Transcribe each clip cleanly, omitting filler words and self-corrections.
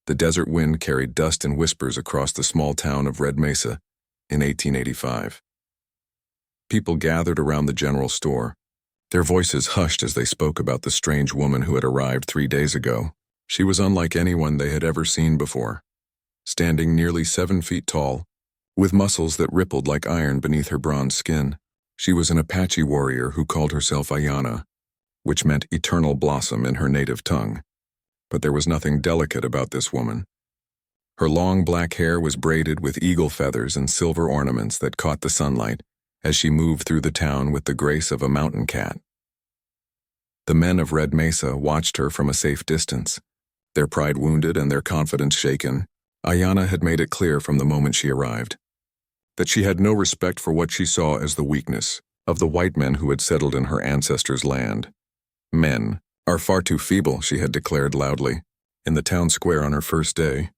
The desert wind carried dust and whispers across the small town of Red Mesa in 1885. People gathered around the general store, their voices hushed as they spoke about the strange woman who had arrived 3 days ago. She was unlike anyone they had ever seen before, standing nearly 7 feet tall, with muscles that rippled like iron beneath her bronze skin. She was an Apache warrior who called herself Ayanna, which meant eternal blossom in her native tongue. But there was nothing delicate about this woman. Her long black hair was braided with eagle feathers and silver ornaments that caught the sunlight as she moved through the town with the grace of a mountain cat. The men of Red Mesa watched her from a safe distance, their pride wounded and their confidence shaken. Ayanna had made it clear from the moment she arrived that she had no respect for what she saw as the weakness of the white men who had settled in her ancestors' land. Men are far too feeble, she had declared loudly, in the town square on her first day,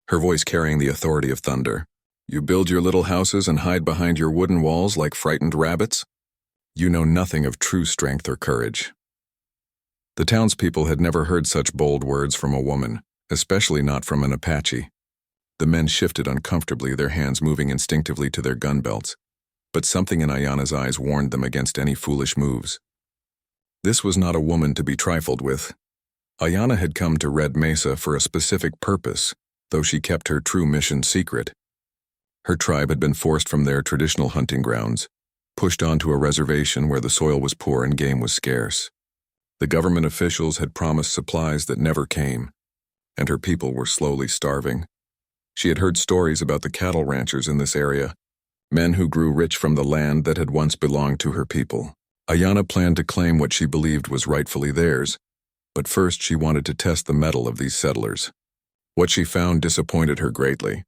her voice carrying the authority of thunder. You build your little houses and hide behind your wooden walls like frightened rabbits? You know nothing of true strength or courage. The townspeople had never heard such bold words from a woman, especially not from an Apache. The men shifted uncomfortably, their hands moving instinctively to their gun belts, but something in Ayanna's eyes warned them against any foolish moves. This was not a woman to be trifled with. Ayanna had come to Red Mesa for a specific purpose, though she kept her true mission secret. Her tribe had been forced from their traditional hunting grounds, pushed onto a reservation where the soil was poor and game was scarce. The government officials had promised supplies that never came, and her people were slowly starving. She had heard stories about the cattle ranchers in this area, men who grew rich from the land that had once belonged to her people. Ayanna planned to claim what she believed was rightfully theirs, but first she wanted to test the mettle of these settlers. What she found disappointed her greatly.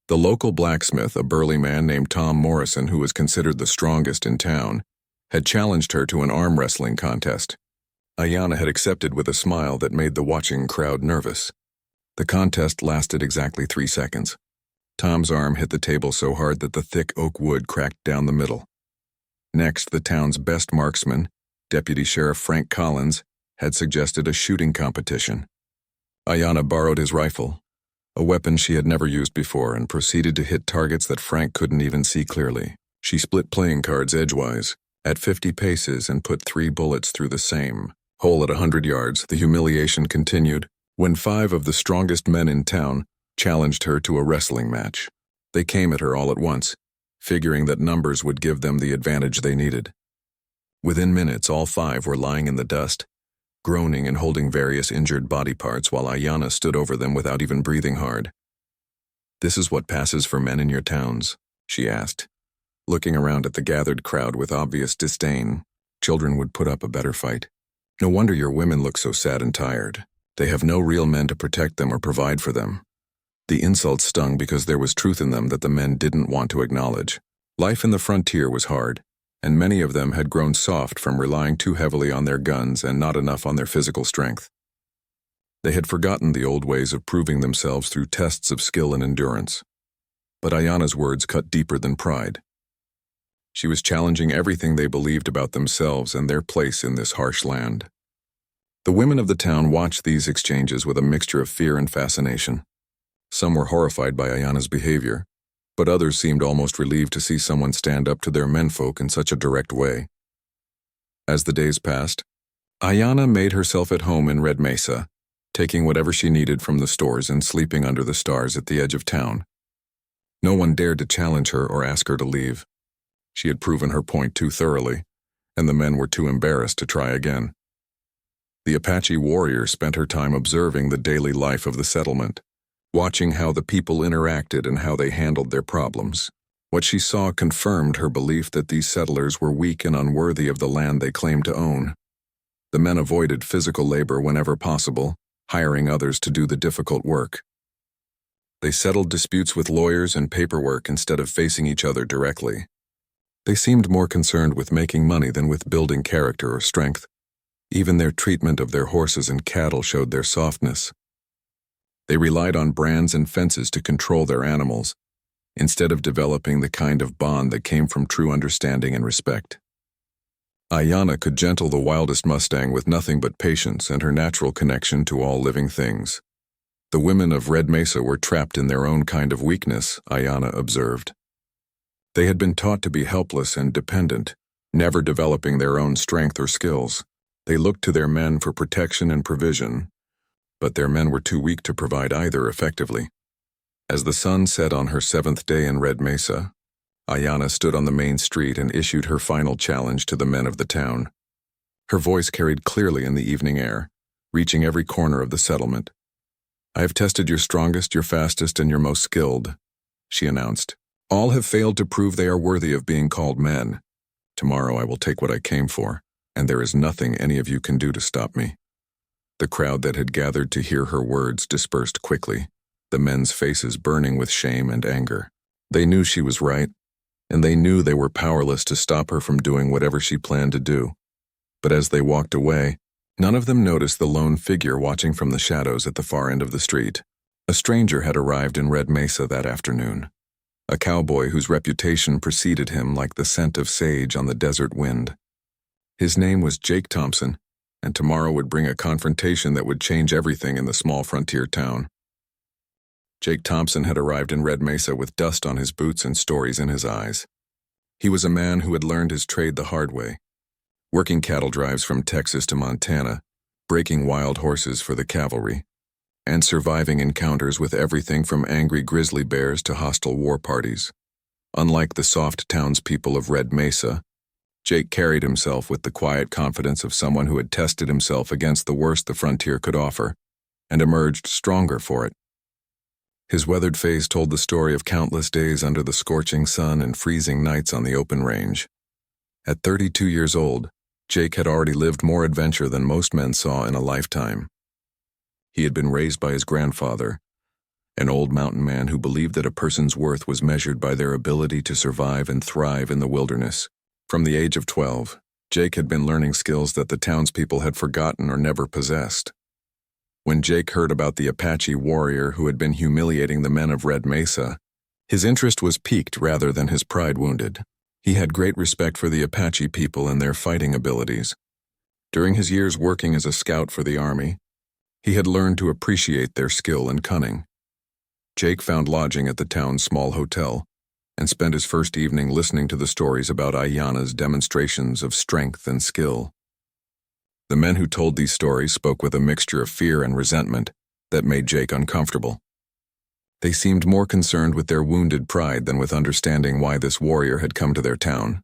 The local blacksmith, a burly man named Tom Morrison, who was considered the strongest in town, had challenged her to an arm wrestling contest. Ayanna had accepted with a smile that made the watching crowd nervous. The contest lasted exactly 3 seconds. Tom's arm hit the table so hard that the thick oak wood cracked down the middle. Next, the town's best marksman, Deputy Sheriff Frank Collins, had suggested a shooting competition. Ayanna borrowed his rifle, a weapon she had never used before, and proceeded to hit targets that Frank couldn't even see clearly. She split playing cards edgewise, at 50 paces, and put 3 bullets through the same hole at 100 yards. The humiliation continued when 5 of the strongest men in town challenged her to a wrestling match. They came at her all at once, figuring that numbers would give them the advantage they needed. Within minutes, all 5 were lying in the dust, groaning and holding various injured body parts while Ayanna stood over them without even breathing hard. "This is what passes for men in your towns?" she asked, looking around at the gathered crowd with obvious disdain. "Children would put up a better fight. No wonder your women look so sad and tired. They have no real men to protect them or provide for them." The insults stung because there was truth in them that the men didn't want to acknowledge. Life in the frontier was hard, and many of them had grown soft from relying too heavily on their guns and not enough on their physical strength. They had forgotten the old ways of proving themselves through tests of skill and endurance. But Ayanna's words cut deeper than pride. She was challenging everything they believed about themselves and their place in this harsh land. The women of the town watched these exchanges with a mixture of fear and fascination. Some were horrified by Ayanna's behavior, but others seemed almost relieved to see someone stand up to their menfolk in such a direct way. As the days passed, Ayanna made herself at home in Red Mesa, taking whatever she needed from the stores and sleeping under the stars at the edge of town. No one dared to challenge her or ask her to leave. She had proven her point too thoroughly, and the men were too embarrassed to try again. The Apache warrior spent her time observing the daily life of the settlement, watching how the people interacted and how they handled their problems. What she saw confirmed her belief that these settlers were weak and unworthy of the land they claimed to own. The men avoided physical labor whenever possible, hiring others to do the difficult work. They settled disputes with lawyers and paperwork instead of facing each other directly. They seemed more concerned with making money than with building character or strength. Even their treatment of their horses and cattle showed their softness. They relied on brands and fences to control their animals, instead of developing the kind of bond that came from true understanding and respect. Ayanna could gentle the wildest Mustang with nothing but patience and her natural connection to all living things. The women of Red Mesa were trapped in their own kind of weakness, Ayanna observed. They had been taught to be helpless and dependent, never developing their own strength or skills. They looked to their men for protection and provision, but their men were too weak to provide either effectively. As the sun set on her 7th day in Red Mesa, Ayanna stood on the main street and issued her final challenge to the men of the town. Her voice carried clearly in the evening air, reaching every corner of the settlement. "I have tested your strongest, your fastest, and your most skilled," she announced. "All have failed to prove they are worthy of being called men. Tomorrow I will take what I came for, and there is nothing any of you can do to stop me." The crowd that had gathered to hear her words dispersed quickly, the men's faces burning with shame and anger. They knew she was right, and they knew they were powerless to stop her from doing whatever she planned to do. But as they walked away, none of them noticed the lone figure watching from the shadows at the far end of the street. A stranger had arrived in Red Mesa that afternoon, a cowboy whose reputation preceded him like the scent of sage on the desert wind. His name was Jake Thompson, and tomorrow would bring a confrontation that would change everything in the small frontier town. Jake Thompson had arrived in Red Mesa with dust on his boots and stories in his eyes. He was a man who had learned his trade the hard way, working cattle drives from Texas to Montana, breaking wild horses for the cavalry, and surviving encounters with everything from angry grizzly bears to hostile war parties. Unlike the soft townspeople of Red Mesa, Jake carried himself with the quiet confidence of someone who had tested himself against the worst the frontier could offer, and emerged stronger for it. His weathered face told the story of countless days under the scorching sun and freezing nights on the open range. At 32 years old, Jake had already lived more adventure than most men saw in a lifetime. He had been raised by his grandfather, an old mountain man who believed that a person's worth was measured by their ability to survive and thrive in the wilderness. From the age of 12, Jake had been learning skills that the townspeople had forgotten or never possessed. When Jake heard about the Apache warrior who had been humiliating the men of Red Mesa, his interest was piqued rather than his pride wounded. He had great respect for the Apache people and their fighting abilities. During his years working as a scout for the army, he had learned to appreciate their skill and cunning. Jake found lodging at the town's small hotel and spent his first evening listening to the stories about Ayanna's demonstrations of strength and skill. The men who told these stories spoke with a mixture of fear and resentment that made Jake uncomfortable. They seemed more concerned with their wounded pride than with understanding why this warrior had come to their town.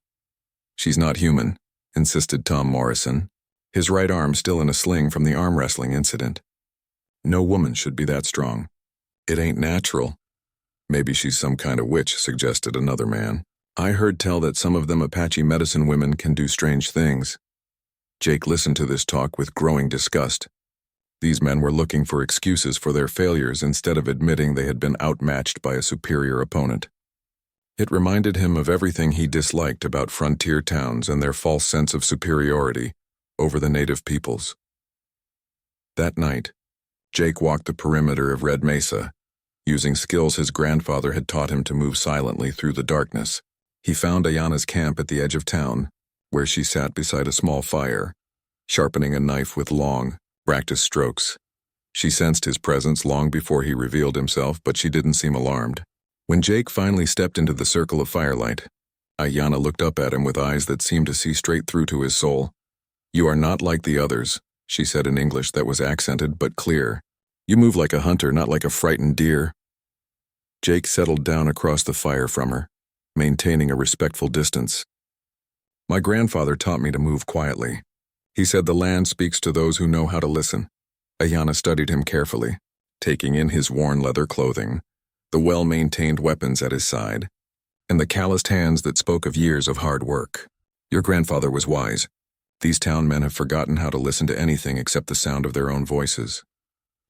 "She's not human," insisted Tom Morrison, his right arm still in a sling from the arm wrestling incident. "No woman should be that strong. It ain't natural." "Maybe she's some kind of witch," suggested another man. "I heard tell that some of them Apache medicine women can do strange things." Jake listened to this talk with growing disgust. These men were looking for excuses for their failures instead of admitting they had been outmatched by a superior opponent. It reminded him of everything he disliked about frontier towns and their false sense of superiority over the native peoples. That night, Jake walked the perimeter of Red Mesa, using skills his grandfather had taught him to move silently through the darkness. He found Ayanna's camp at the edge of town, where she sat beside a small fire, sharpening a knife with long, practiced strokes. She sensed his presence long before he revealed himself, but she didn't seem alarmed. When Jake finally stepped into the circle of firelight, Ayanna looked up at him with eyes that seemed to see straight through to his soul. "You are not like the others," she said in English that was accented but clear. "You move like a hunter, not like a frightened deer." Jake settled down across the fire from her, maintaining a respectful distance. "My grandfather taught me to move quietly. He said the land speaks to those who know how to listen." Ayanna studied him carefully, taking in his worn leather clothing, the well-maintained weapons at his side, and the calloused hands that spoke of years of hard work. "Your grandfather was wise. These town men have forgotten how to listen to anything except the sound of their own voices."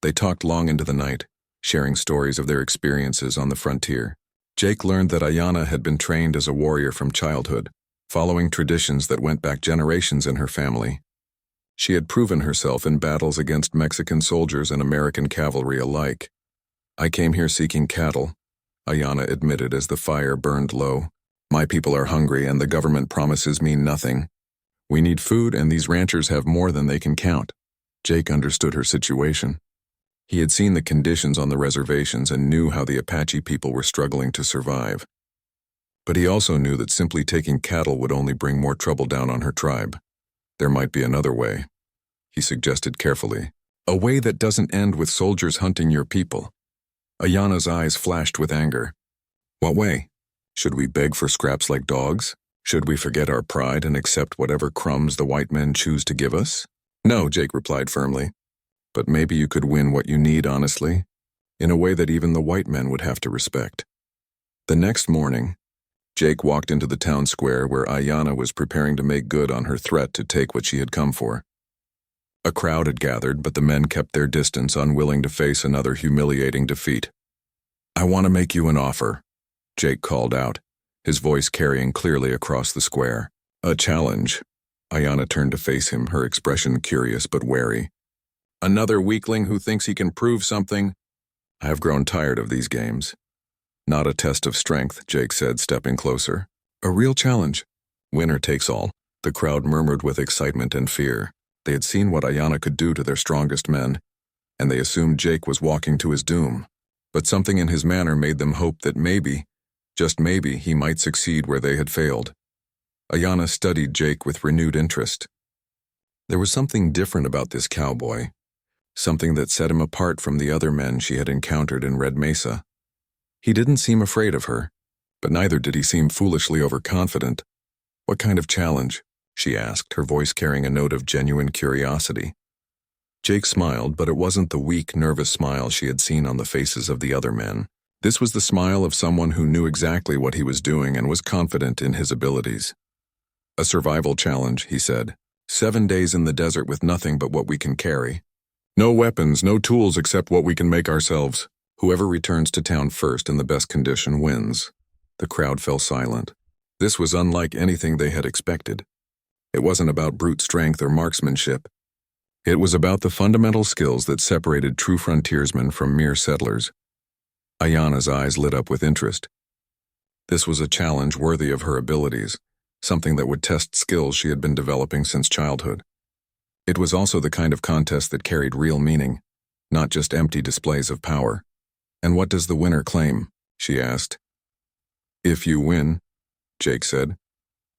They talked long into the night, sharing stories of their experiences on the frontier. Jake learned that Ayanna had been trained as a warrior from childhood, following traditions that went back generations in her family. She had proven herself in battles against Mexican soldiers and American cavalry alike. "I came here seeking cattle," Ayanna admitted as the fire burned low. "My people are hungry and the government promises me nothing. We need food and these ranchers have more than they can count." Jake understood her situation. He had seen the conditions on the reservations and knew how the Apache people were struggling to survive. But he also knew that simply taking cattle would only bring more trouble down on her tribe. There might be another way, he suggested carefully. A way that doesn't end with soldiers hunting your people. Ayana's eyes flashed with anger. What way? Should we beg for scraps like dogs? Should we forget our pride and accept whatever crumbs the white men choose to give us? No, Jake replied firmly. But maybe you could win what you need honestly, in a way that even the white men would have to respect. The next morning, Jake walked into the town square where Ayana was preparing to make good on her threat to take what she had come for. A crowd had gathered, but the men kept their distance, unwilling to face another humiliating defeat. I want to make you an offer, Jake called out, his voice carrying clearly across the square. A challenge. Ayana turned to face him, her expression curious but wary. Another weakling who thinks he can prove something? I have grown tired of these games. Not a test of strength, Jake said, stepping closer. A real challenge. Winner takes all. The crowd murmured with excitement and fear. They had seen what Ayana could do to their strongest men, and they assumed Jake was walking to his doom. But something in his manner made them hope that maybe, just maybe, he might succeed where they had failed. Ayana studied Jake with renewed interest. There was something different about this cowboy, something that set him apart from the other men she had encountered in Red Mesa. He didn't seem afraid of her, but neither did he seem foolishly overconfident. What kind of challenge? She asked, her voice carrying a note of genuine curiosity. Jake smiled, but it wasn't the weak, nervous smile she had seen on the faces of the other men. This was the smile of someone who knew exactly what he was doing and was confident in his abilities. A survival challenge, he said. 7 days in the desert with nothing but what we can carry. No weapons, no tools except what we can make ourselves. Whoever returns to town first in the best condition wins. The crowd fell silent. This was unlike anything they had expected. It wasn't about brute strength or marksmanship. It was about the fundamental skills that separated true frontiersmen from mere settlers. Ayana's eyes lit up with interest. This was a challenge worthy of her abilities, something that would test skills she had been developing since childhood. It was also the kind of contest that carried real meaning, not just empty displays of power. And what does the winner claim? She asked. If you win, Jake said,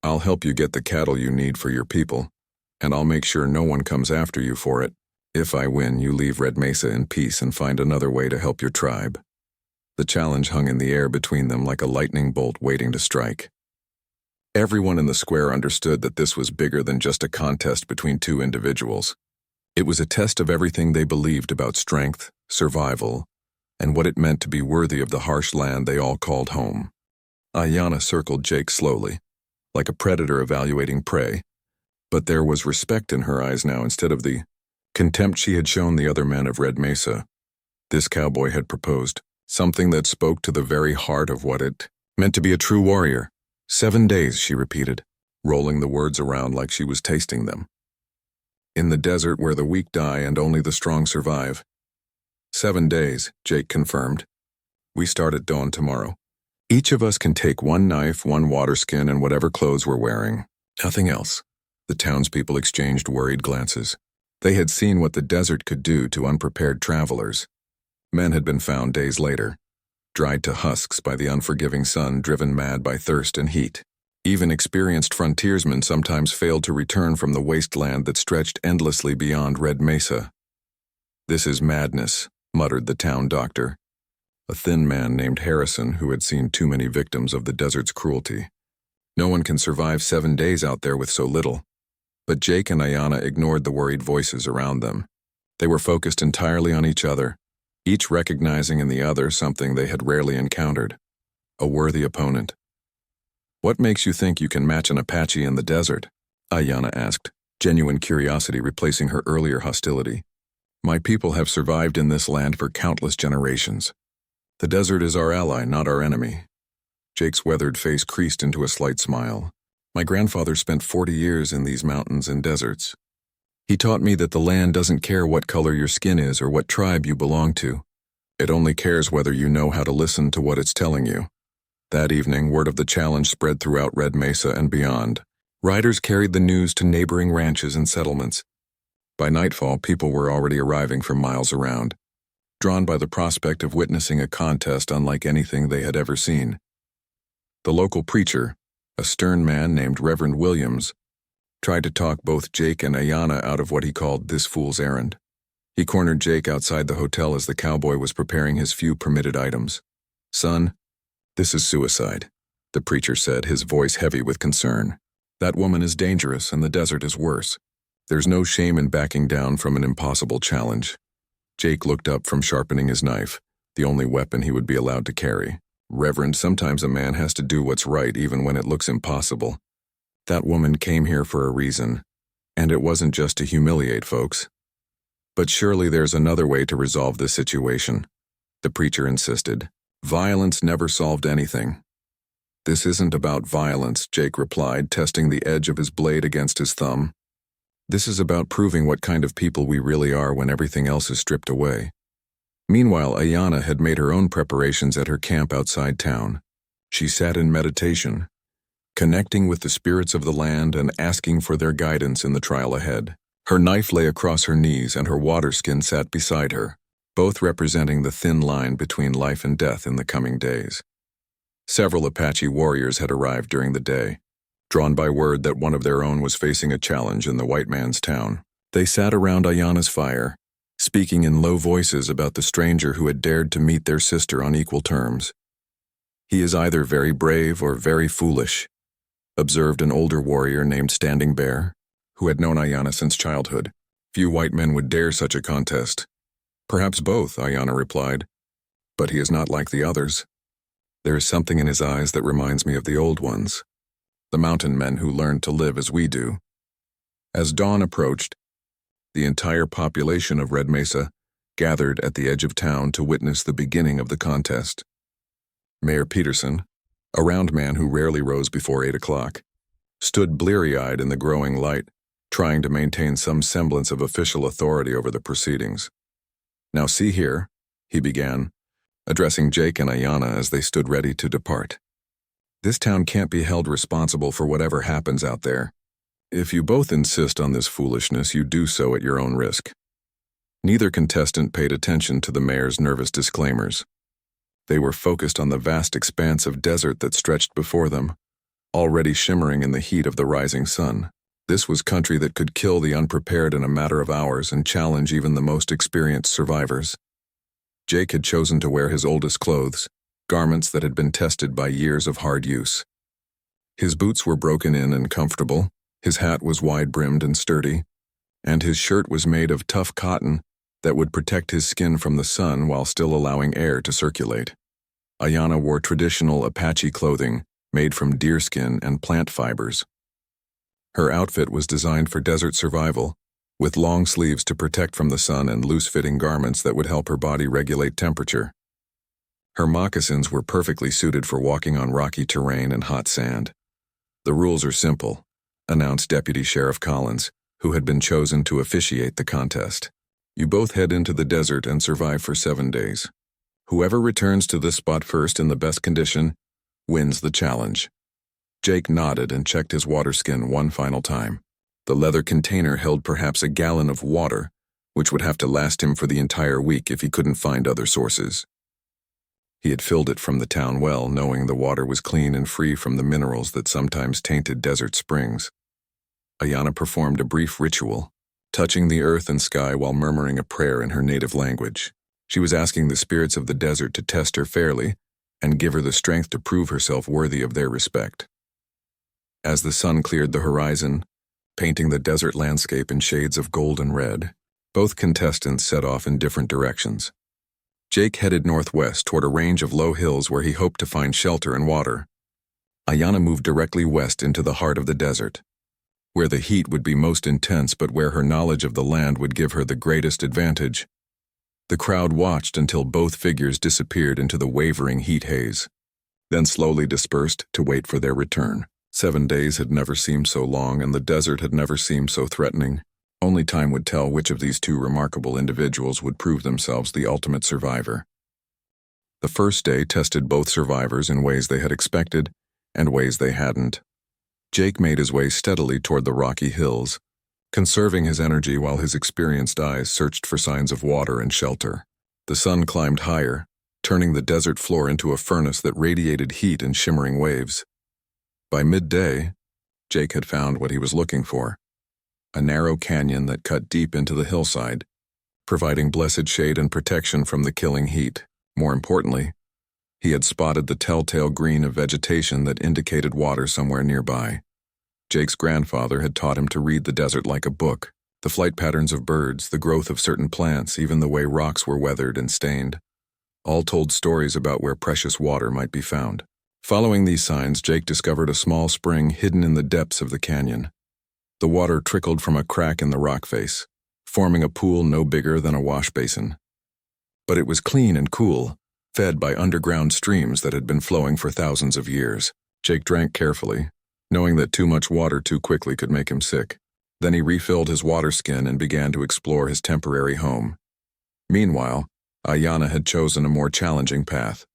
I'll help you get the cattle you need for your people, and I'll make sure no one comes after you for it. If I win, you leave Red Mesa in peace and find another way to help your tribe. The challenge hung in the air between them like a lightning bolt waiting to strike. Everyone in the square understood that this was bigger than just a contest between two individuals. It was a test of everything they believed about strength, survival, and what it meant to be worthy of the harsh land they all called home. Ayana circled Jake slowly, like a predator evaluating prey, but there was respect in her eyes now instead of the contempt she had shown the other men of Red Mesa. This cowboy had proposed something that spoke to the very heart of what it meant to be a true warrior. 7 days, she repeated, rolling the words around like she was tasting them. In the desert where the weak die and only the strong survive. 7 days, Jake confirmed. We start at dawn tomorrow. Each of us can take 1 knife, 1 water skin, and whatever clothes we're wearing. Nothing else. The townspeople exchanged worried glances. They had seen what the desert could do to unprepared travelers. Men had been found days later, dried to husks by the unforgiving sun, driven mad by thirst and heat. Even experienced frontiersmen sometimes failed to return from the wasteland that stretched endlessly beyond Red Mesa. This is madness, muttered the town doctor, a thin man named Harrison who had seen too many victims of the desert's cruelty. No one can survive 7 days out there with so little. But Jake and Ayana ignored the worried voices around them. They were focused entirely on each other, each recognizing in the other something they had rarely encountered, a worthy opponent. What makes you think you can match an Apache in the desert? Ayana asked, genuine curiosity replacing her earlier hostility. My people have survived in this land for countless generations. The desert is our ally, not our enemy. Jake's weathered face creased into a slight smile. My grandfather spent 40 years in these mountains and deserts. He taught me that the land doesn't care what color your skin is or what tribe you belong to. It only cares whether you know how to listen to what it's telling you. That evening, word of the challenge spread throughout Red Mesa and beyond. Riders carried the news to neighboring ranches and settlements. By nightfall, people were already arriving from miles around. drawn by the prospect of witnessing a contest unlike anything they had ever seen. The local preacher, a stern man named Reverend Williams, tried to talk both Jake and Ayanna out of what he called this fool's errand. He cornered Jake outside the hotel as the cowboy was preparing his few permitted items. "Son, this is suicide," the preacher said, his voice heavy with concern. "That woman is dangerous and the desert is worse. There's no shame in backing down from an impossible challenge." Jake looked up from sharpening his knife, the only weapon he would be allowed to carry. "Reverend, sometimes a man has to do what's right even when it looks impossible. That woman came here for a reason, and it wasn't just to humiliate folks. But surely there's another way to resolve this situation," the preacher insisted. "Violence never solved anything." "This isn't about violence," Jake replied, testing the edge of his blade against his thumb. "This is about proving what kind of people we really are when everything else is stripped away." Meanwhile, Ayanna had made her own preparations at her camp outside town. She sat in meditation, connecting with the spirits of the land and asking for their guidance in the trial ahead. Her knife lay across her knees and her water skin sat beside her, both representing the thin line between life and death in the coming days. Several Apache warriors had arrived during the day, drawn by word that one of their own was facing a challenge in the white man's town. They sat around Ayanna's fire, speaking in low voices about the stranger who had dared to meet their sister on equal terms. "He is either very brave or very foolish," observed an older warrior named Standing Bear, who had known Ayanna since childhood. "Few white men would dare such a contest." "Perhaps both," Ayanna replied, "but he is not like the others. There is something in his eyes that reminds me of the old ones, the mountain men who learned to live as we do." As dawn approached, the entire population of Red Mesa gathered at the edge of town to witness the beginning of the contest. Mayor Peterson, a round man who rarely rose before 8 o'clock, stood bleary-eyed in the growing light, trying to maintain some semblance of official authority over the proceedings. "Now see here," he began, addressing Jake and Ayanna as they stood ready to depart. "This town can't be held responsible for whatever happens out there. If you both insist on this foolishness, you do so at your own risk." Neither contestant paid attention to the mayor's nervous disclaimers. They were focused on the vast expanse of desert that stretched before them, already shimmering in the heat of the rising sun. This was country that could kill the unprepared in a matter of hours and challenge even the most experienced survivors. Jake had chosen to wear his oldest clothes, garments that had been tested by years of hard use. His boots were broken in and comfortable, his hat was wide-brimmed and sturdy, and his shirt was made of tough cotton that would protect his skin from the sun while still allowing air to circulate. Ayanna wore traditional Apache clothing made from deerskin and plant fibers. Her outfit was designed for desert survival, with long sleeves to protect from the sun and loose-fitting garments that would help her body regulate temperature. Her moccasins were perfectly suited for walking on rocky terrain and hot sand. "The rules are simple," announced Deputy Sheriff Collins, who had been chosen to officiate the contest. "You both head into the desert and survive for 7 days. Whoever returns to this spot first in the best condition wins the challenge." Jake nodded and checked his water skin one final time. The leather container held perhaps a gallon of water, which would have to last him for the entire week if he couldn't find other sources. He had filled it from the town well, knowing the water was clean and free from the minerals that sometimes tainted desert springs. Ayanna performed a brief ritual, touching the earth and sky while murmuring a prayer in her native language. She was asking the spirits of the desert to test her fairly and give her the strength to prove herself worthy of their respect. As the sun cleared the horizon, painting the desert landscape in shades of gold and red, both contestants set off in different directions. Jake headed northwest toward a range of low hills where he hoped to find shelter and water. Ayanna moved directly west into the heart of the desert, where the heat would be most intense but where her knowledge of the land would give her the greatest advantage. The crowd watched until both figures disappeared into the wavering heat haze, then slowly dispersed to wait for their return. 7 days had never seemed so long, and the desert had never seemed so threatening. Only time would tell which of these two remarkable individuals would prove themselves the ultimate survivor. The first day tested both survivors in ways they had expected and ways they hadn't. Jake made his way steadily toward the rocky hills, conserving his energy while his experienced eyes searched for signs of water and shelter. The sun climbed higher, turning the desert floor into a furnace that radiated heat and shimmering waves. By midday, Jake had found what he was looking for: a narrow canyon that cut deep into the hillside, providing blessed shade and protection from the killing heat. More importantly, he had spotted the telltale green of vegetation that indicated water somewhere nearby. Jake's grandfather had taught him to read the desert like a book: the flight patterns of birds, the growth of certain plants, even the way rocks were weathered and stained. All told stories about where precious water might be found. Following these signs, Jake discovered a small spring hidden in the depths of the canyon. The water trickled from a crack in the rock face, forming a pool no bigger than a wash basin. But it was clean and cool, fed by underground streams that had been flowing for thousands of years. Jake drank carefully, knowing that too much water too quickly could make him sick. Then he refilled his water skin and began to explore his temporary home. Meanwhile, Ayanna had chosen a more challenging path.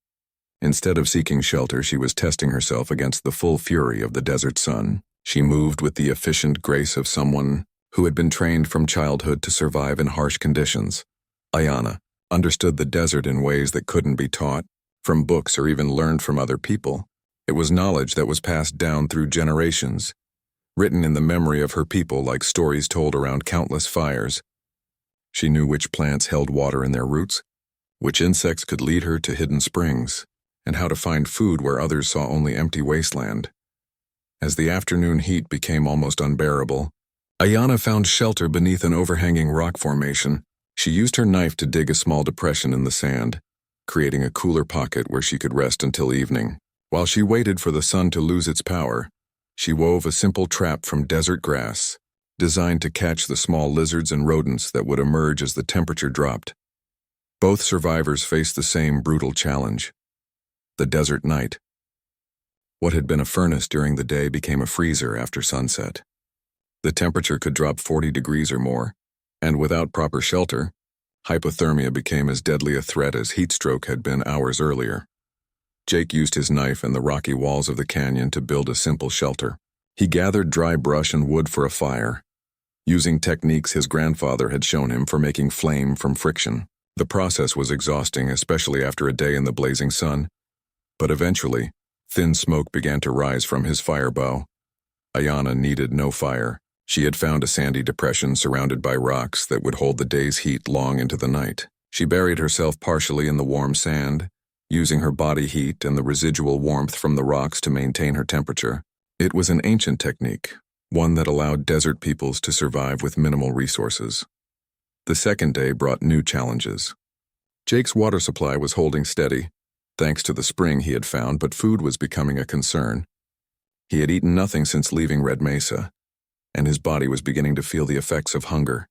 Instead of seeking shelter, she was testing herself against the full fury of the desert sun. She moved with the efficient grace of someone who had been trained from childhood to survive in harsh conditions. Ayanna understood the desert in ways that couldn't be taught from books or even learned from other people. It was knowledge that was passed down through generations, written in the memory of her people like stories told around countless fires. She knew which plants held water in their roots, which insects could lead her to hidden springs, and how to find food where others saw only empty wasteland. As the afternoon heat became almost unbearable, Ayanna found shelter beneath an overhanging rock formation. She used her knife to dig a small depression in the sand, creating a cooler pocket where she could rest until evening. While she waited for the sun to lose its power, she wove a simple trap from desert grass, designed to catch the small lizards and rodents that would emerge as the temperature dropped. Both survivors faced the same brutal challenge: the desert night. What had been a furnace during the day became a freezer after sunset. The temperature could drop 40 degrees or more, and without proper shelter, hypothermia became as deadly a threat as heat stroke had been hours earlier. Jake used his knife and the rocky walls of the canyon to build a simple shelter. He gathered dry brush and wood for a fire, using techniques his grandfather had shown him for making flame from friction. The process was exhausting, especially after a day in the blazing sun, but eventually, thin smoke began to rise from his fire bow. Ayanna needed no fire. She had found a sandy depression surrounded by rocks that would hold the day's heat long into the night. She buried herself partially in the warm sand, using her body heat and the residual warmth from the rocks to maintain her temperature. It was an ancient technique, one that allowed desert peoples to survive with minimal resources. The second day brought new challenges. Jake's water supply was holding steady, thanks to the spring he had found, but food was becoming a concern. He had eaten nothing since leaving Red Mesa, and his body was beginning to feel the effects of hunger.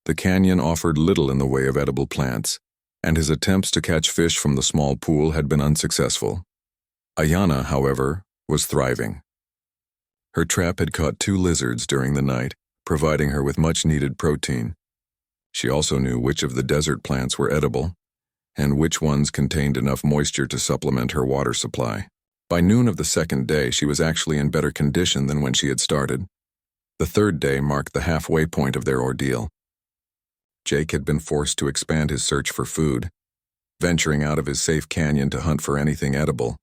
The canyon offered little in the way of edible plants, and his attempts to catch fish from the small pool had been unsuccessful. Ayanna, however, was thriving. Her trap had caught 2 lizards during the night, providing her with much-needed protein. She also knew which of the desert plants were edible, and which ones contained enough moisture to supplement her water supply. By noon of the second day, she was actually in better condition than when she had started. The third day marked the halfway point of their ordeal. Jake had been forced to expand his search for food, venturing out of his safe canyon to hunt for anything edible.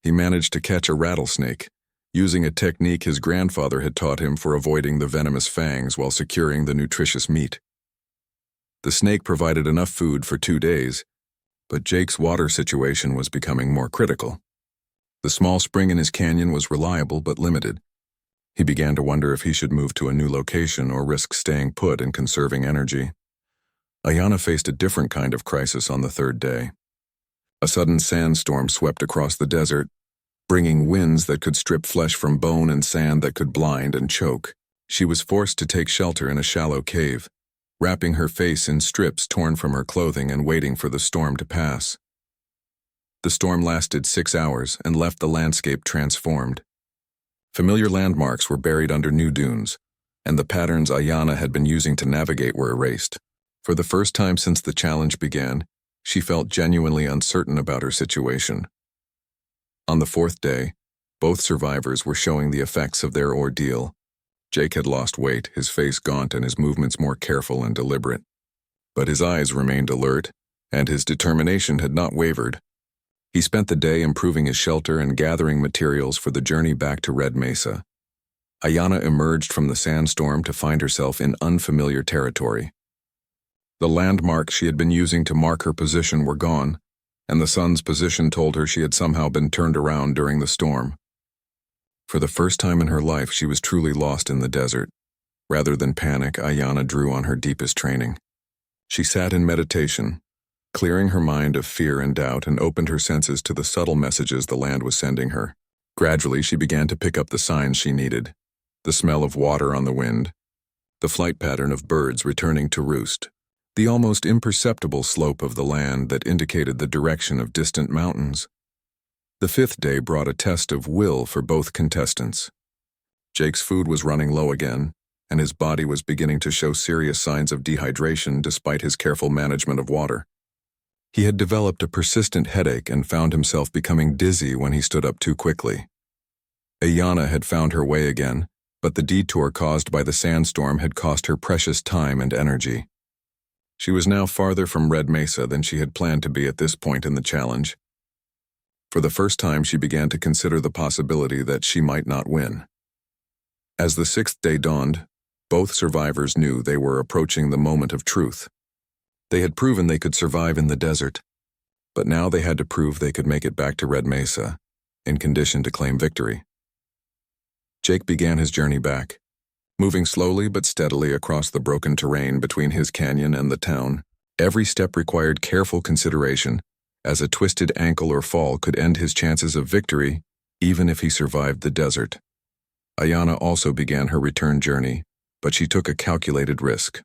He managed to catch a rattlesnake, using a technique his grandfather had taught him for avoiding the venomous fangs while securing the nutritious meat. The snake provided enough food for 2 days, but Jake's water situation was becoming more critical. The small spring in his canyon was reliable but limited. He began to wonder if he should move to a new location or risk staying put and conserving energy. Ayanna faced a different kind of crisis on the third day. A sudden sandstorm swept across the desert, bringing winds that could strip flesh from bone and sand that could blind and choke. She was forced to take shelter in a shallow cave, wrapping her face in strips torn from her clothing and waiting for the storm to pass. The storm lasted 6 hours and left the landscape transformed. Familiar landmarks were buried under new dunes, and the patterns Ayanna had been using to navigate were erased. For the first time since the challenge began, she felt genuinely uncertain about her situation. On the 4th day, both survivors were showing the effects of their ordeal. Jake had lost weight, his face gaunt and his movements more careful and deliberate. But his eyes remained alert, and his determination had not wavered. He spent the day improving his shelter and gathering materials for the journey back to Red Mesa. Ayanna emerged from the sandstorm to find herself in unfamiliar territory. The landmarks she had been using to mark her position were gone, and the sun's position told her she had somehow been turned around during the storm. For the first time in her life, she was truly lost in the desert. Rather than panic, Ayanna drew on her deepest training. She sat in meditation, clearing her mind of fear and doubt, and opened her senses to the subtle messages the land was sending her. Gradually, she began to pick up the signs she needed: the smell of water on the wind, the flight pattern of birds returning to roost, the almost imperceptible slope of the land that indicated the direction of distant mountains. The fifth day brought a test of will for both contestants. Jake's food was running low again, and his body was beginning to show serious signs of dehydration despite his careful management of water. He had developed a persistent headache and found himself becoming dizzy when he stood up too quickly. Ayanna had found her way again, but the detour caused by the sandstorm had cost her precious time and energy. She was now farther from Red Mesa than she had planned to be at this point in the challenge. For the first time, she began to consider the possibility that she might not win. As the sixth day dawned, both survivors knew they were approaching the moment of truth. They had proven they could survive in the desert, but now they had to prove they could make it back to Red Mesa, in condition to claim victory. Jake began his journey back, moving slowly but steadily across the broken terrain between his canyon and the town. Every step required careful consideration, as a twisted ankle or fall could end his chances of victory, even if he survived the desert. Ayanna also began her return journey, but she took a calculated risk.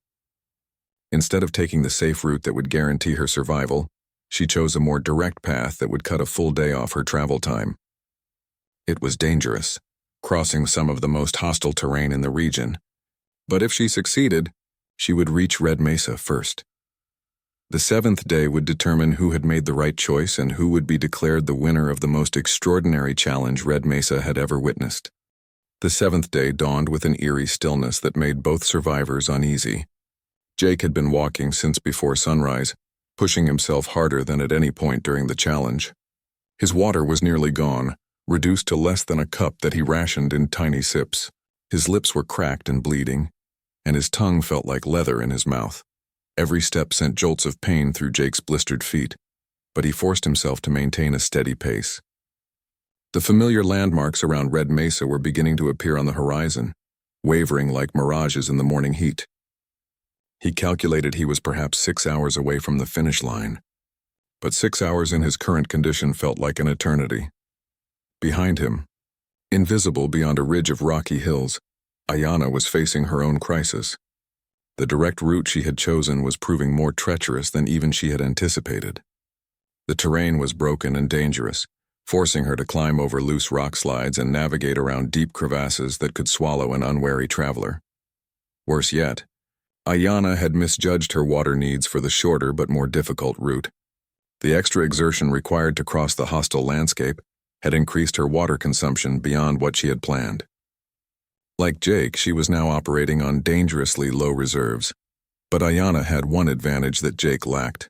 Instead of taking the safe route that would guarantee her survival, she chose a more direct path that would cut a full day off her travel time. It was dangerous, crossing some of the most hostile terrain in the region, but if she succeeded, she would reach Red Mesa first. The seventh day would determine who had made the right choice and who would be declared the winner of the most extraordinary challenge Red Mesa had ever witnessed. The seventh day dawned with an eerie stillness that made both survivors uneasy. Jake had been walking since before sunrise, pushing himself harder than at any point during the challenge. His water was nearly gone, reduced to less than a cup that he rationed in tiny sips. His lips were cracked and bleeding, and his tongue felt like leather in his mouth. Every step sent jolts of pain through Jake's blistered feet, but he forced himself to maintain a steady pace. The familiar landmarks around Red Mesa were beginning to appear on the horizon, wavering like mirages in the morning heat. He calculated he was perhaps 6 hours away from the finish line, but 6 hours in his current condition felt like an eternity. Behind him, invisible beyond a ridge of rocky hills, Ayanna was facing her own crisis. The direct route she had chosen was proving more treacherous than even she had anticipated. The terrain was broken and dangerous, forcing her to climb over loose rock slides and navigate around deep crevasses that could swallow an unwary traveler. Worse yet, Ayanna had misjudged her water needs for the shorter but more difficult route. The extra exertion required to cross the hostile landscape had increased her water consumption beyond what she had planned. Like Jake, she was now operating on dangerously low reserves, but Ayanna had one advantage that Jake lacked.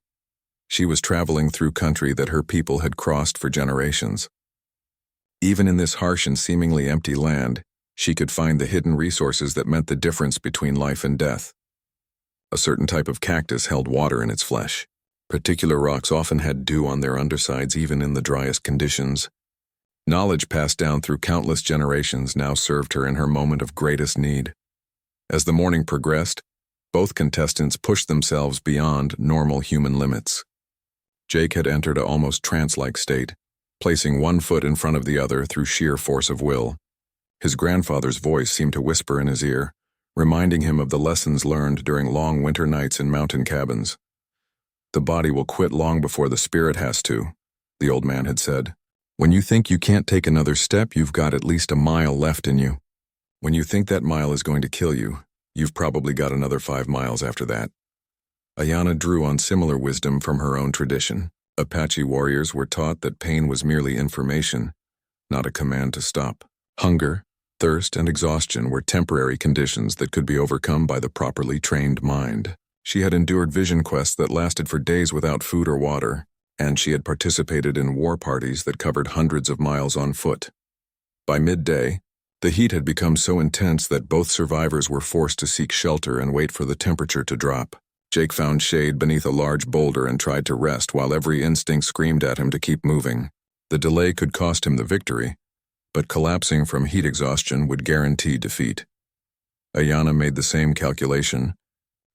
She was traveling through country that her people had crossed for generations. Even in this harsh and seemingly empty land, she could find the hidden resources that meant the difference between life and death. A certain type of cactus held water in its flesh. Particular rocks often had dew on their undersides even in the driest conditions. Knowledge passed down through countless generations now served her in her moment of greatest need. As the morning progressed, both contestants pushed themselves beyond normal human limits. Jake had entered an almost trance-like state, placing one foot in front of the other through sheer force of will. His grandfather's voice seemed to whisper in his ear, reminding him of the lessons learned during long winter nights in mountain cabins. "The body will quit long before the spirit has to," the old man had said. "When you think you can't take another step, you've got at least a mile left in you. When you think that mile is going to kill you, you've probably got another 5 miles after that." Ayanna drew on similar wisdom from her own tradition. Apache warriors were taught that pain was merely information, not a command to stop. Hunger, thirst, and exhaustion were temporary conditions that could be overcome by the properly trained mind. She had endured vision quests that lasted for days without food or water, and she had participated in war parties that covered hundreds of miles on foot. By midday, the heat had become so intense that both survivors were forced to seek shelter and wait for the temperature to drop. Jake found shade beneath a large boulder and tried to rest while every instinct screamed at him to keep moving. The delay could cost him the victory, but collapsing from heat exhaustion would guarantee defeat. Ayanna made the same calculation,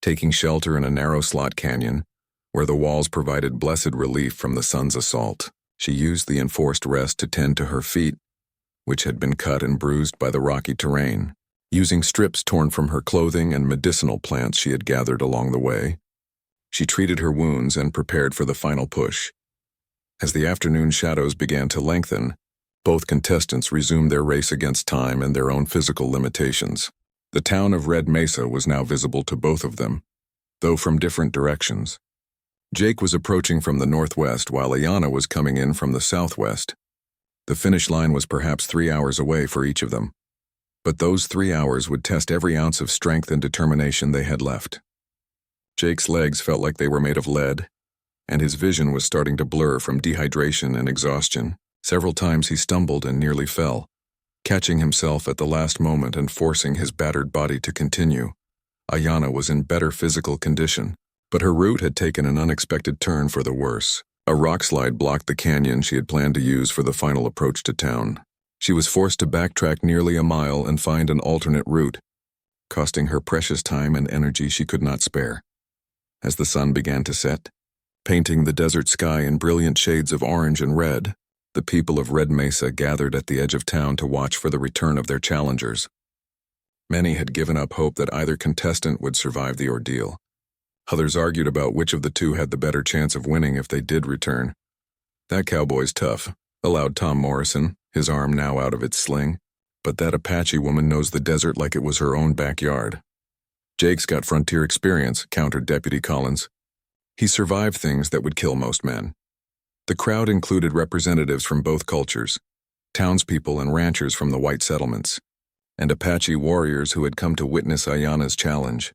taking shelter in a narrow slot canyon, where the walls provided blessed relief from the sun's assault. She used the enforced rest to tend to her feet, which had been cut and bruised by the rocky terrain. Using strips torn from her clothing and medicinal plants she had gathered along the way, she treated her wounds and prepared for the final push. As the afternoon shadows began to lengthen, both contestants resumed their race against time and their own physical limitations. The town of Red Mesa was now visible to both of them, though from different directions. Jake was approaching from the northwest while Ayanna was coming in from the southwest. The finish line was perhaps 3 hours away for each of them, but those 3 hours would test every ounce of strength and determination they had left. Jake's legs felt like they were made of lead, and his vision was starting to blur from dehydration and exhaustion. Several times he stumbled and nearly fell, catching himself at the last moment and forcing his battered body to continue. Ayanna was in better physical condition, but her route had taken an unexpected turn for the worse. A rock slide blocked the canyon she had planned to use for the final approach to town. She was forced to backtrack nearly a mile and find an alternate route, costing her precious time and energy she could not spare. As the sun began to set, painting the desert sky in brilliant shades of orange and red, the people of Red Mesa gathered at the edge of town to watch for the return of their challengers. Many had given up hope that either contestant would survive the ordeal. Others argued about which of the two had the better chance of winning if they did return. "That cowboy's tough," allowed Tom Morrison, his arm now out of its sling. "But that Apache woman knows the desert like it was her own backyard." "Jake's got frontier experience," countered Deputy Collins. "He survived things that would kill most men." The crowd included representatives from both cultures, townspeople and ranchers from the white settlements, and Apache warriors who had come to witness Ayanna's challenge.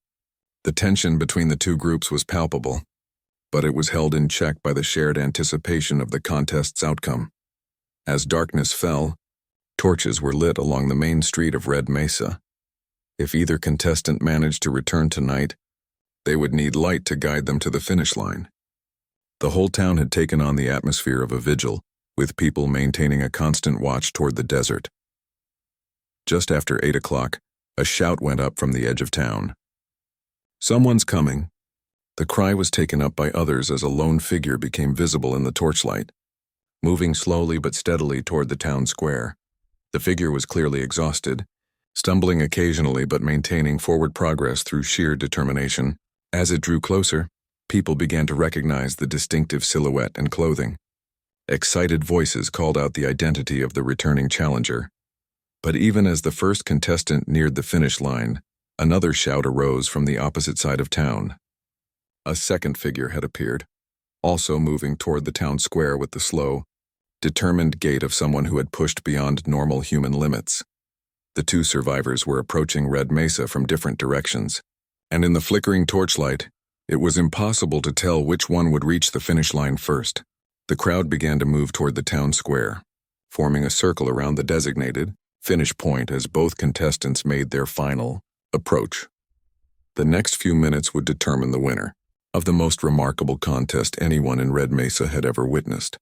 The tension between the two groups was palpable, but it was held in check by the shared anticipation of the contest's outcome. As darkness fell, torches were lit along the main street of Red Mesa. If either contestant managed to return tonight, they would need light to guide them to the finish line. The whole town had taken on the atmosphere of a vigil, with people maintaining a constant watch toward the desert. Just after 8 o'clock, a shout went up from the edge of town. "Someone's coming." The cry was taken up by others as a lone figure became visible in the torchlight, moving slowly but steadily toward the town square. The figure was clearly exhausted, stumbling occasionally but maintaining forward progress through sheer determination. As it drew closer, people began to recognize the distinctive silhouette and clothing. Excited voices called out the identity of the returning challenger. But even as the first contestant neared the finish line, another shout arose from the opposite side of town. A second figure had appeared, also moving toward the town square with the slow, determined gait of someone who had pushed beyond normal human limits. The two survivors were approaching Red Mesa from different directions, and in the flickering torchlight, it was impossible to tell which one would reach the finish line first. The crowd began to move toward the town square, forming a circle around the designated finish point as both contestants made their final approach. The next few minutes would determine the winner of the most remarkable contest anyone in Red Mesa had ever witnessed.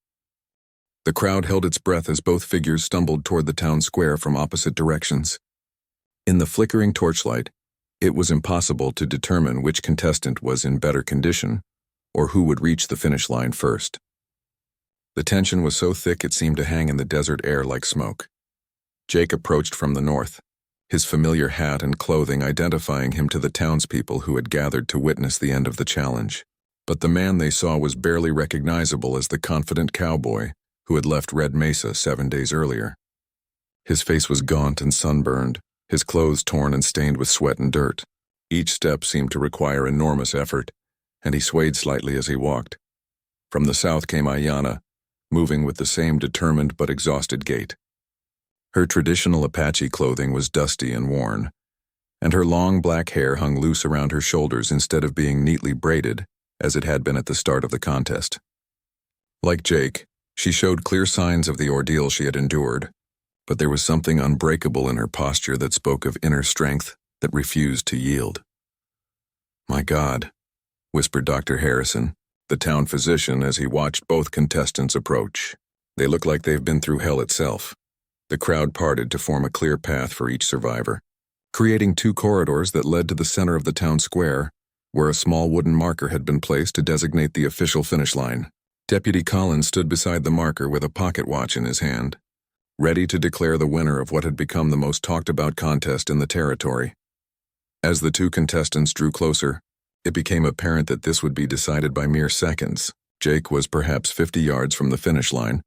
The crowd held its breath as both figures stumbled toward the town square from opposite directions. In the flickering torchlight, it was impossible to determine which contestant was in better condition or who would reach the finish line first. The tension was so thick it seemed to hang in the desert air like smoke. Jake approached from the north, his familiar hat and clothing identifying him to the townspeople who had gathered to witness the end of the challenge. But the man they saw was barely recognizable as the confident cowboy who had left Red Mesa 7 days earlier. His face was gaunt and sunburned, his clothes torn and stained with sweat and dirt. Each step seemed to require enormous effort, and he swayed slightly as he walked. From the south came Ayanna, moving with the same determined but exhausted gait. Her traditional Apache clothing was dusty and worn, and her long black hair hung loose around her shoulders instead of being neatly braided, as it had been at the start of the contest. Like Jake, she showed clear signs of the ordeal she had endured, but there was something unbreakable in her posture that spoke of inner strength that refused to yield. "My God," whispered Dr. Harrison, the town physician, as he watched both contestants approach. "They look like they've been through hell itself." The crowd parted to form a clear path for each survivor, creating two corridors that led to the center of the town square, where a small wooden marker had been placed to designate the official finish line. Deputy Collins stood beside the marker with a pocket watch in his hand, ready to declare the winner of what had become the most talked-about contest in the territory. As the two contestants drew closer, it became apparent that this would be decided by mere seconds. Jake was perhaps 50 yards from the finish line,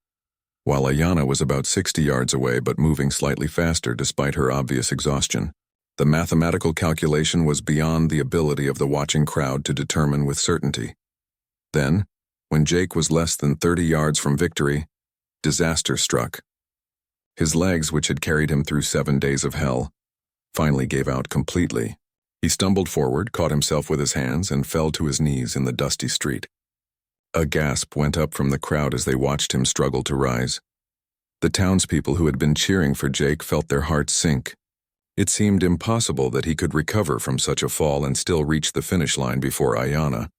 while Ayanna was about 60 yards away but moving slightly faster despite her obvious exhaustion. The mathematical calculation was beyond the ability of the watching crowd to determine with certainty. Then, when Jake was less than 30 yards from victory, disaster struck. His legs, which had carried him through 7 days of hell, finally gave out completely. He stumbled forward, caught himself with his hands, and fell to his knees in the dusty street. A gasp went up from the crowd as they watched him struggle to rise. The townspeople who had been cheering for Jake felt their hearts sink. It seemed impossible that he could recover from such a fall and still reach the finish line before Ayanna.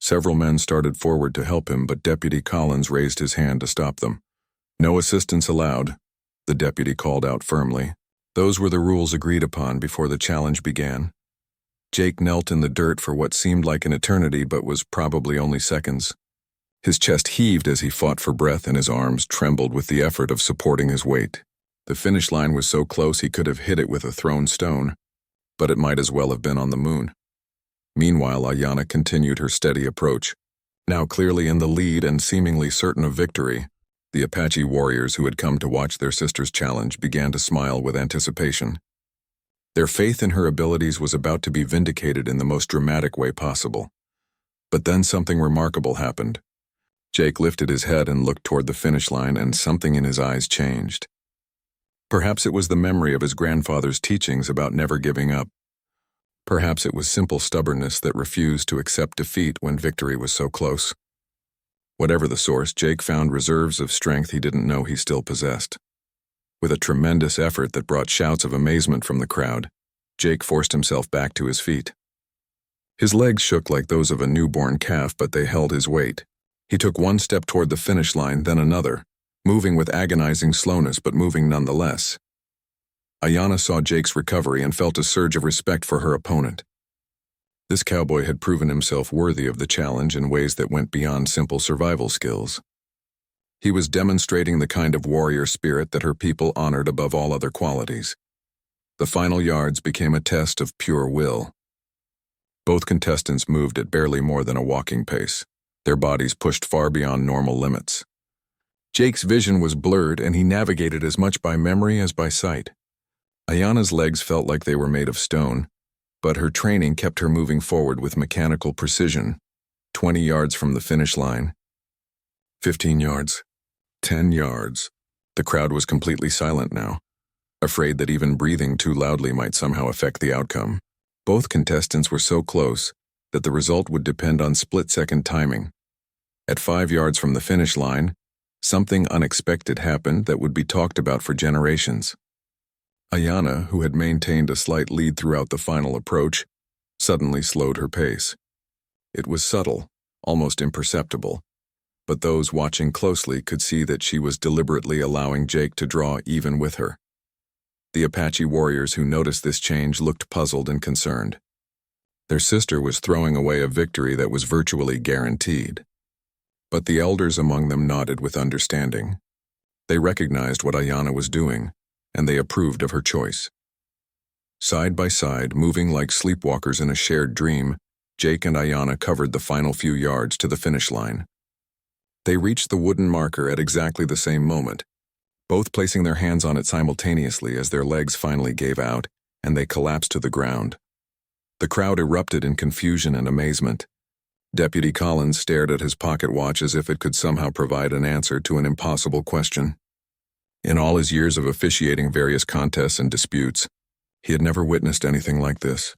Several men started forward to help him, but Deputy Collins raised his hand to stop them. "No assistance allowed," the deputy called out firmly. Those were the rules agreed upon before the challenge began. Jake knelt in the dirt for what seemed like an eternity but was probably only seconds. His chest heaved as he fought for breath and his arms trembled with the effort of supporting his weight. The finish line was so close he could have hit it with a thrown stone, but it might as well have been on the moon. Meanwhile, Ayanna continued her steady approach. Now clearly in the lead and seemingly certain of victory, the Apache warriors who had come to watch their sister's challenge began to smile with anticipation. Their faith in her abilities was about to be vindicated in the most dramatic way possible. But then something remarkable happened. Jake lifted his head and looked toward the finish line, and something in his eyes changed. Perhaps it was the memory of his grandfather's teachings about never giving up. Perhaps it was simple stubbornness that refused to accept defeat when victory was so close. Whatever the source, Jake found reserves of strength he didn't know he still possessed. With a tremendous effort that brought shouts of amazement from the crowd, Jake forced himself back to his feet. His legs shook like those of a newborn calf, but they held his weight. He took one step toward the finish line, then another, moving with agonizing slowness but moving nonetheless. Ayanna saw Jake's recovery and felt a surge of respect for her opponent. This cowboy had proven himself worthy of the challenge in ways that went beyond simple survival skills. He was demonstrating the kind of warrior spirit that her people honored above all other qualities. The final yards became a test of pure will. Both contestants moved at barely more than a walking pace, their bodies pushed far beyond normal limits. Jake's vision was blurred, and he navigated as much by memory as by sight. Ayanna's legs felt like they were made of stone, but her training kept her moving forward with mechanical precision. 20 yards from the finish line. 15 yards. 10 yards. The crowd was completely silent now, afraid that even breathing too loudly might somehow affect the outcome. Both contestants were so close that the result would depend on split-second timing. At 5 yards from the finish line, something unexpected happened that would be talked about for generations. Ayanna, who had maintained a slight lead throughout the final approach, suddenly slowed her pace. It was subtle, almost imperceptible, but those watching closely could see that she was deliberately allowing Jake to draw even with her. The Apache warriors who noticed this change looked puzzled and concerned. Their sister was throwing away a victory that was virtually guaranteed. But the elders among them nodded with understanding. They recognized what Ayanna was doing, and they approved of her choice. Side by side, moving like sleepwalkers in a shared dream, Jake and Ayanna covered the final few yards to the finish line. They reached the wooden marker at exactly the same moment, both placing their hands on it simultaneously as their legs finally gave out and they collapsed to the ground. The crowd erupted in confusion and amazement. Deputy Collins stared at his pocket watch as if it could somehow provide an answer to an impossible question. In all his years of officiating various contests and disputes, He had never witnessed anything like this.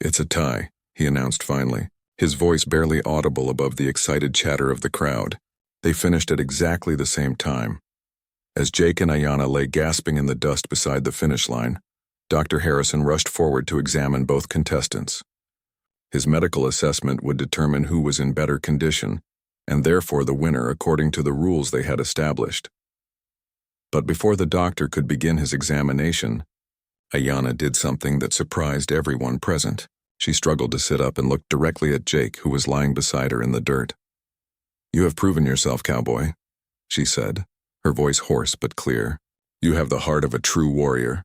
"It's a tie," he announced finally, his voice barely audible above the excited chatter of the crowd. They finished at exactly the same time. As Jake and Ayanna lay gasping in the dust beside the finish line, Dr. Harrison rushed forward to examine both contestants. His medical assessment would determine who was in better condition, and therefore the winner according to the rules they had established. But before the doctor could begin his examination, Ayanna did something that surprised everyone present. She struggled to sit up and looked directly at Jake, who was lying beside her in the dirt. "You have proven yourself, Cowboy," she said, her voice hoarse but clear. "You have the heart of a true warrior."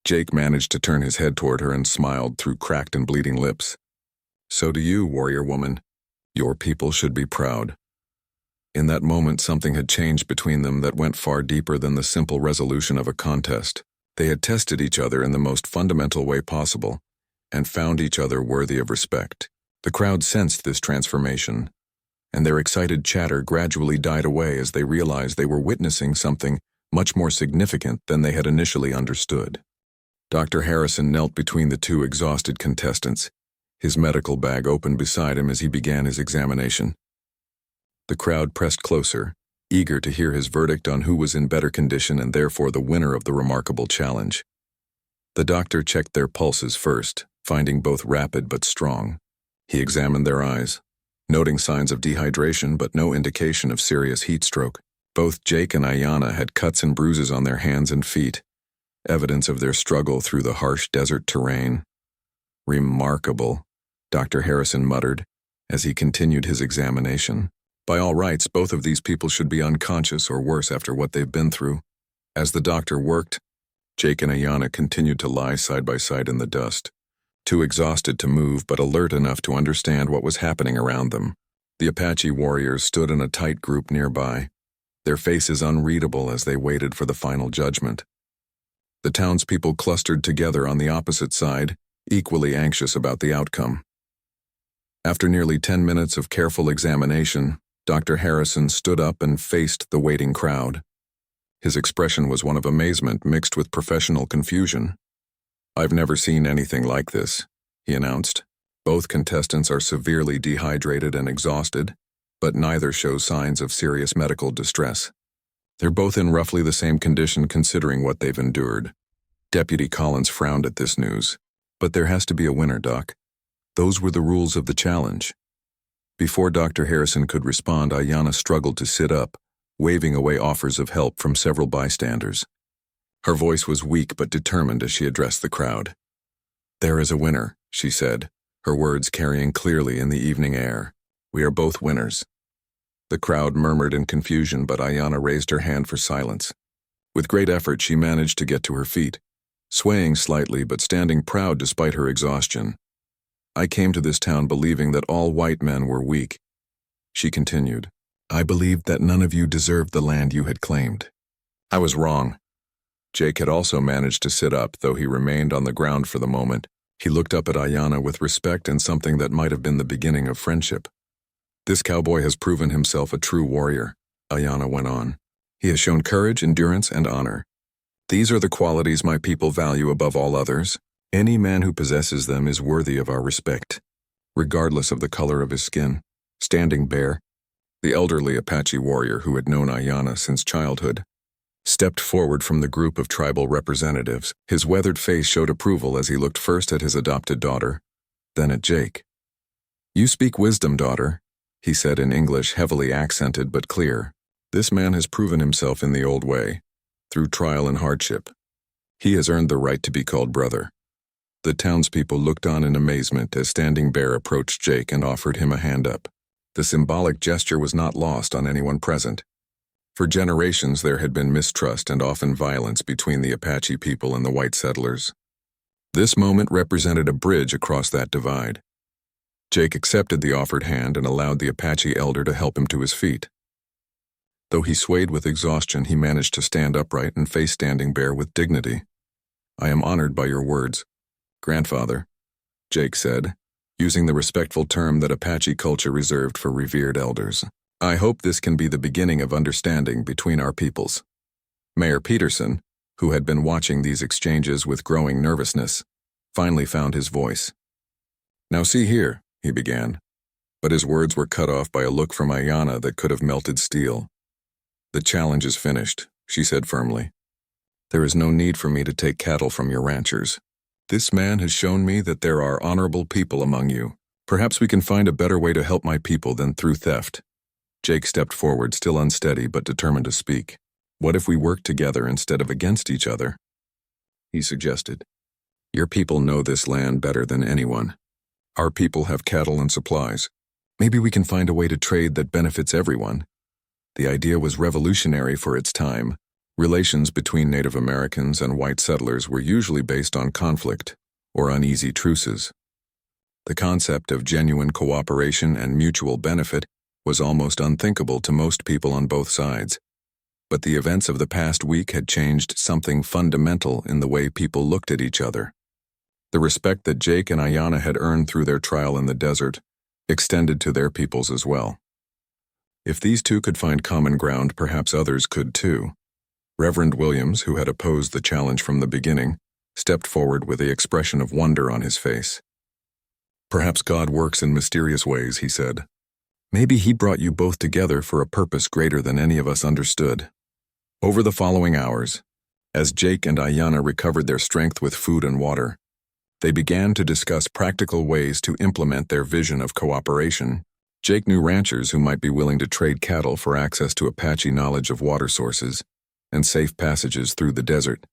Jake managed to turn his head toward her and smiled through cracked and bleeding lips. "So do you, warrior woman. Your people should be proud." In that moment, something had changed between them that went far deeper than the simple resolution of a contest. They had tested each other in the most fundamental way possible, and found each other worthy of respect. The crowd sensed this transformation, and their excited chatter gradually died away as they realized they were witnessing something much more significant than they had initially understood. Dr. Harrison knelt between the two exhausted contestants, his medical bag open beside him as he began his examination. The crowd pressed closer, eager to hear his verdict on who was in better condition and therefore the winner of the remarkable challenge. The doctor checked their pulses first, finding both rapid but strong. He examined their eyes, noting signs of dehydration but no indication of serious heat stroke. Both Jake and Ayanna had cuts and bruises on their hands and feet, evidence of their struggle through the harsh desert terrain. "Remarkable," Dr. Harrison muttered as he continued his examination. "By all rights, both of these people should be unconscious or worse after what they've been through." As the doctor worked, Jake and Ayanna continued to lie side by side in the dust, too exhausted to move but alert enough to understand what was happening around them. The Apache warriors stood in a tight group nearby, their faces unreadable as they waited for the final judgment. The townspeople clustered together on the opposite side, equally anxious about the outcome. After nearly 10 minutes of careful examination, Dr. Harrison stood up and faced the waiting crowd. His expression was one of amazement mixed with professional confusion. "I've never seen anything like this," he announced. "Both contestants are severely dehydrated and exhausted, but neither shows signs of serious medical distress. They're both in roughly the same condition considering what they've endured." Deputy Collins frowned at this news. "But there has to be a winner, Doc. Those were the rules of the challenge." Before Dr. Harrison could respond, Ayanna struggled to sit up, waving away offers of help from several bystanders. Her voice was weak but determined as she addressed the crowd. "There is a winner," she said, her words carrying clearly in the evening air. "We are both winners." The crowd murmured in confusion, but Ayanna raised her hand for silence. With great effort, she managed to get to her feet, swaying slightly but standing proud despite her exhaustion. "I came to this town believing that all white men were weak," she continued. "I believed that none of you deserved the land you had claimed. I was wrong." Jake had also managed to sit up, though he remained on the ground for the moment. He looked up at Ayanna with respect and something that might have been the beginning of friendship. "This cowboy has proven himself a true warrior," Ayanna went on. "He has shown courage, endurance, and honor. These are the qualities my people value above all others. Any man who possesses them is worthy of our respect, regardless of the color of his skin." Standing Bear, the elderly Apache warrior who had known Ayanna since childhood, stepped forward from the group of tribal representatives. His weathered face showed approval as he looked first at his adopted daughter, then at Jake. "You speak wisdom, daughter," he said in English, heavily accented but clear. "This man has proven himself in the old way, through trial and hardship. He has earned the right to be called brother." The townspeople looked on in amazement as Standing Bear approached Jake and offered him a hand up. The symbolic gesture was not lost on anyone present. For generations there had been mistrust and often violence between the Apache people and the white settlers. This moment represented a bridge across that divide. Jake accepted the offered hand and allowed the Apache elder to help him to his feet. Though he swayed with exhaustion, he managed to stand upright and face Standing Bear with dignity. "I am honored by your words, grandfather," Jake said, using the respectful term that Apache culture reserved for revered elders. "I hope this can be the beginning of understanding between our peoples." Mayor Peterson, who had been watching these exchanges with growing nervousness, finally found his voice. "Now see here," he began, but his words were cut off by a look from Ayanna that could have melted steel. "The challenge is finished," she said firmly. "There is no need for me to take cattle from your ranchers. This man has shown me that there are honorable people among you. Perhaps we can find a better way to help my people than through theft." Jake stepped forward, still unsteady but determined to speak. "What if we work together instead of against each other?" he suggested. "Your people know this land better than anyone. Our people have cattle and supplies. Maybe we can find a way to trade that benefits everyone." The idea was revolutionary for its time. Relations between Native Americans and white settlers were usually based on conflict or uneasy truces. The concept of genuine cooperation and mutual benefit was almost unthinkable to most people on both sides. But the events of the past week had changed something fundamental in the way people looked at each other. The respect that Jake and Ayanna had earned through their trial in the desert extended to their peoples as well. If these two could find common ground, perhaps others could too. Reverend Williams, who had opposed the challenge from the beginning, stepped forward with the expression of wonder on his face. "Perhaps God works in mysterious ways," he said. "Maybe he brought you both together for a purpose greater than any of us understood." Over the following hours, as Jake and Ayanna recovered their strength with food and water, they began to discuss practical ways to implement their vision of cooperation. Jake knew ranchers who might be willing to trade cattle for access to Apache knowledge of water sources and safe passages through the desert.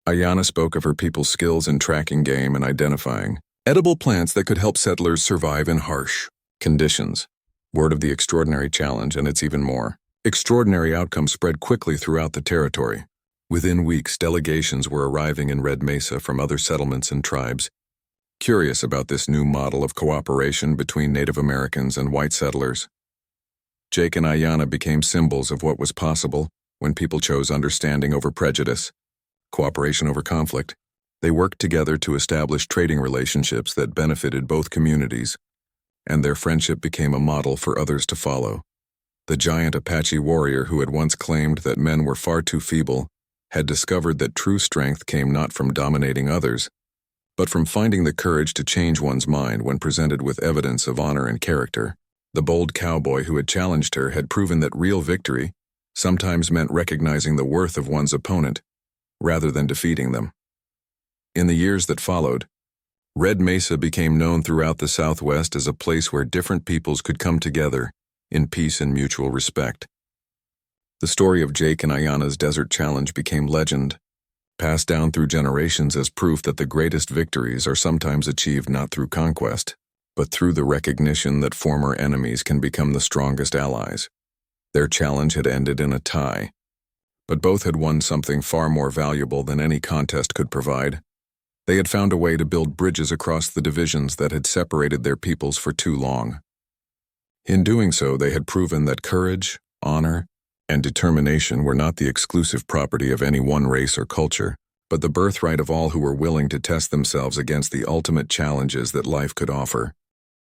Ayanna spoke of her people's skills in tracking game and identifying edible plants that could help settlers survive in harsh conditions. Word of the extraordinary challenge and its even more extraordinary outcome spread quickly throughout the territory. Within weeks, delegations were arriving in Red Mesa from other settlements and tribes, curious about this new model of cooperation between Native Americans and white settlers. Jake and Ayanna became symbols of what was possible when people chose understanding over prejudice, cooperation over conflict. They worked together to establish trading relationships that benefited both communities, and their friendship became a model for others to follow. The giant Apache warrior who had once claimed that men were far too feeble had discovered that true strength came not from dominating others, but from finding the courage to change one's mind when presented with evidence of honor and character. The bold cowboy who had challenged her had proven that real victory sometimes meant recognizing the worth of one's opponent rather than defeating them. In the years that followed, Red Mesa became known throughout the Southwest as a place where different peoples could come together in peace and mutual respect. The story of Jake and Ayanna's desert challenge became legend, passed down through generations as proof that the greatest victories are sometimes achieved not through conquest, but through the recognition that former enemies can become the strongest allies. Their challenge had ended in a tie, but both had won something far more valuable than any contest could provide. They had found a way to build bridges across the divisions that had separated their peoples for too long. In doing so, they had proven that courage, honor, and determination were not the exclusive property of any one race or culture, but the birthright of all who were willing to test themselves against the ultimate challenges that life could offer.